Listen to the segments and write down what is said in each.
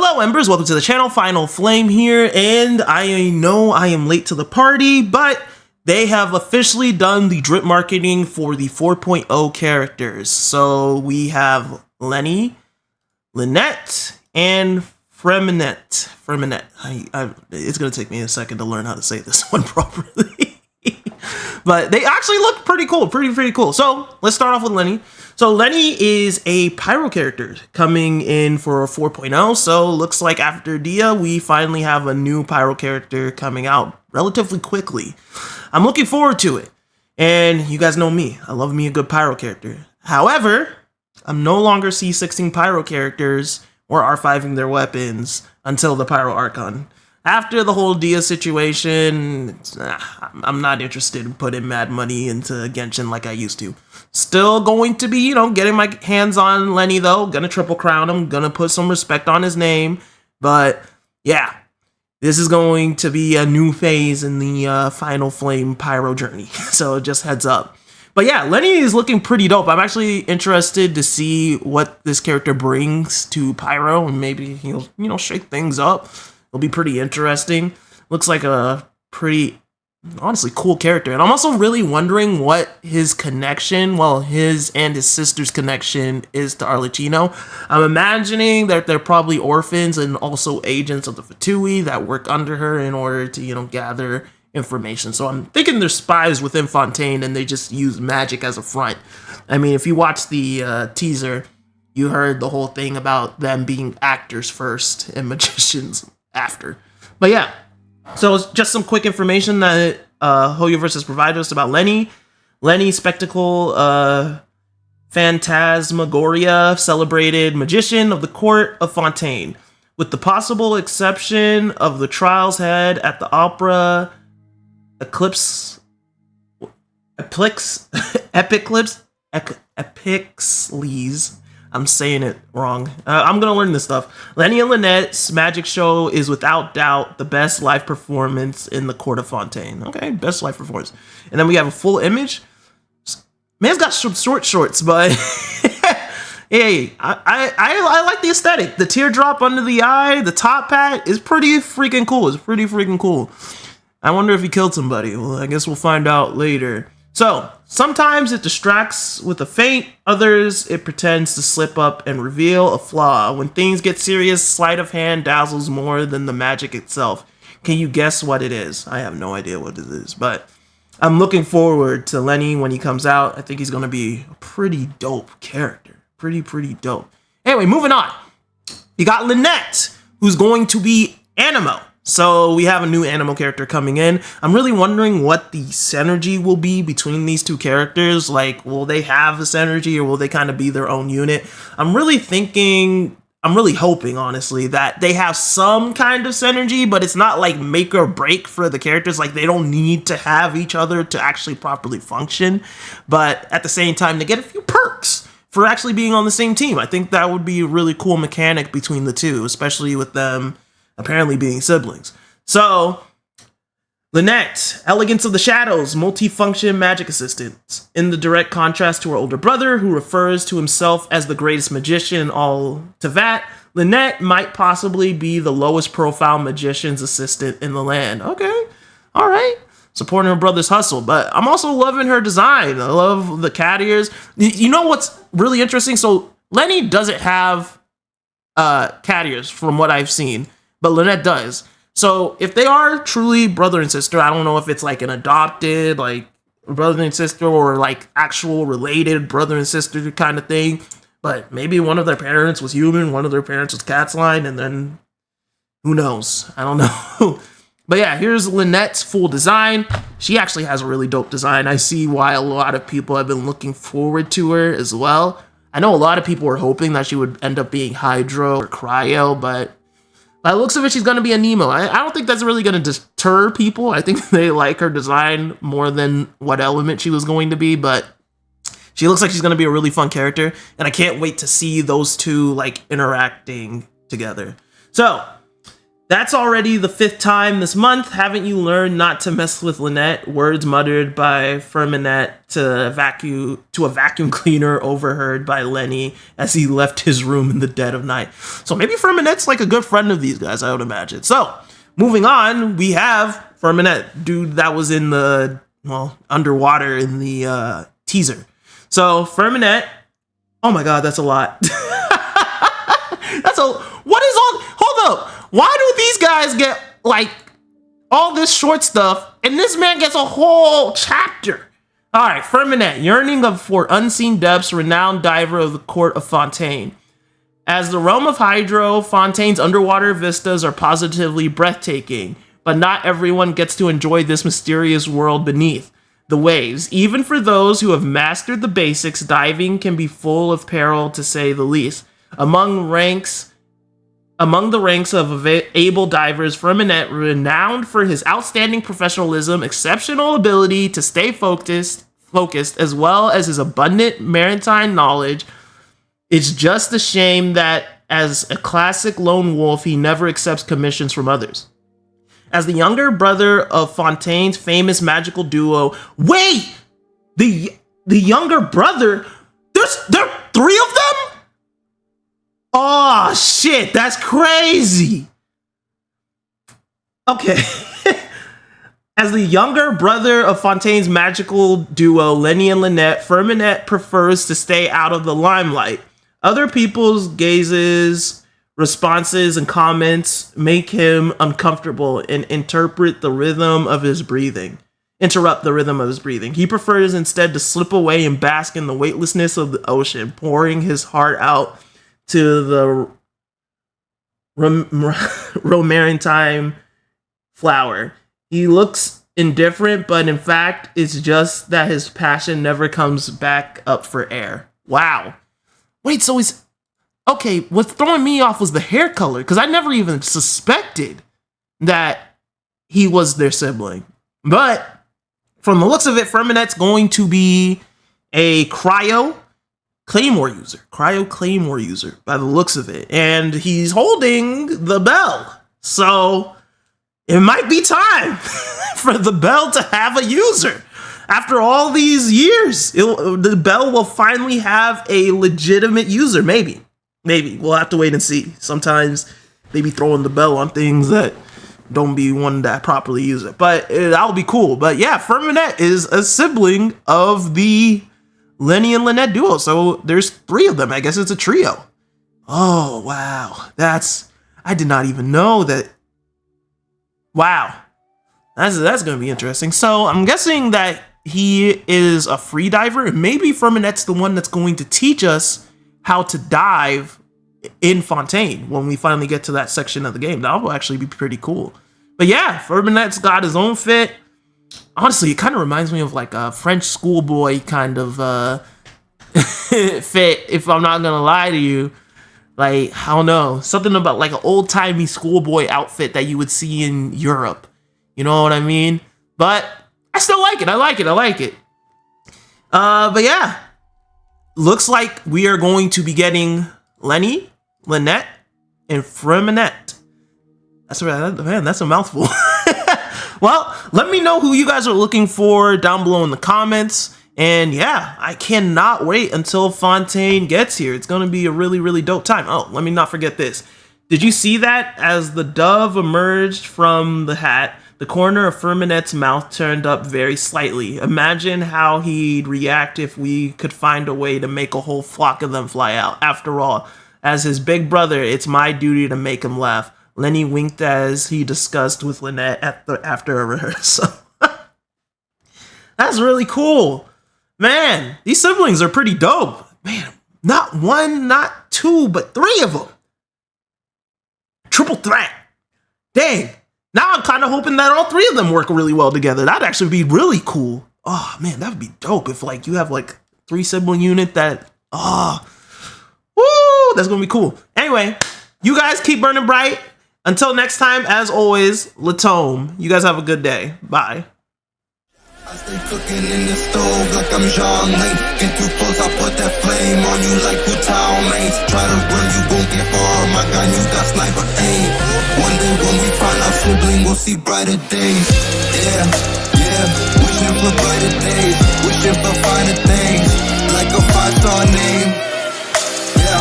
Hello Embers, welcome to the channel, Final Flame here, and I know I am late to the party, but they have officially done the drip marketing for the 4.0 characters. So we have Lyney, Lynette, and Freminet. It's gonna take me a second to learn how to say this one properly. But they actually look pretty cool, pretty cool. So let's start off with Lyney. So Lyney is a pyro character coming in for a 4.0. So looks like after Dia, we finally have a new pyro character coming out relatively quickly. I'm looking forward to it. And you guys know me, I love me a good pyro character. However, I'm no longer C6ing pyro characters or R5ing their weapons until the pyro Archon. After the whole Dia situation, I'm not interested in putting mad money into Genshin like I used to. Still going to be, getting my hands on Lyney though. Gonna triple crown him. Gonna put some respect on his name. But yeah, this is going to be a new phase in the Final Flame Pyro journey. So just heads up. But yeah, Lyney is looking pretty dope. I'm actually interested to see what this character brings to Pyro, and maybe he'll, shake things up. It'll be pretty interesting. Looks like a pretty, honestly, cool character. And I'm also really wondering what his connection, his and his sister's connection is to Arlecchino. I'm imagining that they're probably orphans and also agents of the Fatui that work under her in order to, gather information. So I'm thinking they're spies within Fontaine and they just use magic as a front. I mean, if you watch the teaser, you heard the whole thing about them being actors first and magicians after. But yeah, so it's just some quick information that Hoyoverse has provided us about Lyney. Lyney Spectacle Phantasmagoria, celebrated magician of the court of Fontaine. With the possible exception of the trial's head at the opera Epiclips. I'm saying it wrong. I'm gonna learn this stuff. Lyney and Lynette's magic show is without doubt the best live performance in the court of Fontaine. Okay, best live performance. And then we have a full image. Man's got some shorts, but hey, I like the aesthetic. The teardrop under the eye, the top hat is pretty freaking cool. It's pretty freaking cool. I wonder if he killed somebody. Well, I guess we'll find out later. So, sometimes it distracts with a feint, others it pretends to slip up and reveal a flaw. When things get serious, sleight of hand dazzles more than the magic itself. Can you guess what it is? I have no idea what it is, but I'm looking forward to Lyney when he comes out. I think he's going to be a pretty dope character. Pretty dope. Anyway, moving on. You got Lynette, who's going to be Animo. So we have a new Animo character coming in. I'm really wondering what the synergy will be between these two characters. Like, will they have a synergy or will they kind of be their own unit? I'm really hoping, honestly, that they have some kind of synergy, but it's not like make or break for the characters. Like, they don't need to have each other to actually properly function. But at the same time, they get a few perks for actually being on the same team. I think that would be a really cool mechanic between the two, especially with them apparently being siblings. So, Lynette, Elegance of the Shadows, multifunction magic assistant. In the direct contrast to her older brother, who refers to himself as the greatest magician in all Tevat, Lynette might possibly be the lowest profile magician's assistant in the land. Okay, all right. Supporting her brother's hustle, but I'm also loving her design. I love the cat ears. You know what's really interesting? So, Lyney doesn't have cat ears from what I've seen, but Lynette does. So if they are truly brother and sister, I don't know if it's like an adopted, like brother and sister, or like actual related brother and sister kind of thing. But maybe one of their parents was human, one of their parents was cat's line, and then who knows? I don't know. But yeah, here's Lynette's full design. She actually has a really dope design. I see why a lot of people have been looking forward to her as well. I know a lot of people were hoping that she would end up being Hydro or Cryo, but by the looks of it, she's going to be a Nemo. I don't think that's really going to deter people. I think they like her design more than what element she was going to be, but she looks like she's going to be a really fun character, and I can't wait to see those two, like, interacting together. So, That's already the 5th time this month. Haven't you learned not to mess with Lynette? Words muttered by Freminet to a vacuum cleaner overheard by Lyney as he left his room in the dead of night. So maybe Freminet's like a good friend of these guys, I would imagine. So moving on, we have Freminet, dude that was in the, well, underwater in the teaser. So Freminet, oh my god, that's a lot. What is all, hold up. Why do these guys get, like, all this short stuff, and this man gets a whole chapter? All right, Freminet, yearning for unseen depths, renowned diver of the court of Fontaine. As the realm of Hydro, Fontaine's underwater vistas are positively breathtaking, but not everyone gets to enjoy this mysterious world beneath the waves. Even for those who have mastered the basics, diving can be full of peril, to say the least. Among the ranks of able divers, Freminet, renowned for his outstanding professionalism, exceptional ability to stay focused, as well as his abundant maritime knowledge. It's just a shame that, as a classic lone wolf, he never accepts commissions from others. As the younger brother of Fontaine's famous magical duo, wait! The younger brother? There are 3 of them? Oh, shit, that's crazy. Okay. As the younger brother of Fontaine's magical duo, Lyney and Lynette, Freminet prefers to stay out of the limelight. Other people's gazes, responses, and comments make him uncomfortable and interrupt the rhythm of his breathing. He prefers instead to slip away and bask in the weightlessness of the ocean, pouring his heart out to the romaritime flower. He looks indifferent, but in fact, it's just that his passion never comes back up for air. Wow. Wait, so he's... Okay, what's throwing me off was the hair color, because I never even suspected that he was their sibling. But from the looks of it, Freminet's going to be a cryo claymore user by the looks of it, and he's holding the bell, so it might be time for the bell to have a user. After all these years, the bell will finally have a legitimate user. Maybe we'll have to wait and see. Sometimes they be throwing the bell on things that don't be one that properly use it, but that'll be cool. But yeah, Freminet is a sibling of the Lyney and Lynette duo, so there's 3 of them. I guess it's a trio. Oh, wow. I did not even know that. Wow. That's going to be interesting. So I'm guessing that he is a free diver, and maybe Freminet's the one that's going to teach us how to dive in Fontaine when we finally get to that section of the game. That will actually be pretty cool. But yeah, Freminet's got his own fit. Honestly, it kind of reminds me of like a French schoolboy kind of fit, if I'm not gonna lie to you. Like, I don't know, something about like an old-timey schoolboy outfit that you would see in Europe. You know what I mean? But I still like it. I like it. But yeah, looks like we are going to be getting Lyney, Lynette, and Freminet. That's right, man, that's a mouthful. Well, let me know who you guys are looking for down below in the comments. And yeah, I cannot wait until Fontaine gets here. It's going to be a really, really dope time. Oh, let me not forget this. Did you see that? As the dove emerged from the hat, the corner of Freminet's mouth turned up very slightly. Imagine how he'd react if we could find a way to make a whole flock of them fly out. After all, as his big brother, it's my duty to make him laugh. Lyney winked as he discussed with Lynette after a rehearsal. That's really cool. Man, these siblings are pretty dope. Man, not 1, not 2, but 3 of them. Triple threat. Dang. Now I'm kind of hoping that all 3 of them work really well together. That'd actually be really cool. Oh, man, that would be dope if like you have like 3 sibling unit that, woo, that's going to be cool. Anyway, you guys keep burning bright. Until next time, as always, Latom. You guys have a good day. Bye. I stay cooking in the stove like I'm Jean Lane. Get too close, I put that flame on you like who town mates. Try to run, you won't get far. My gun, you got sniper aim. One day when we find our sibling, we'll see brighter days. Yeah, yeah, wishing for brighter days, wishing for finer things, like a 5-star name. Yeah,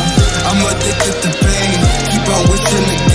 I'm addicted to pain, keep on wishing again.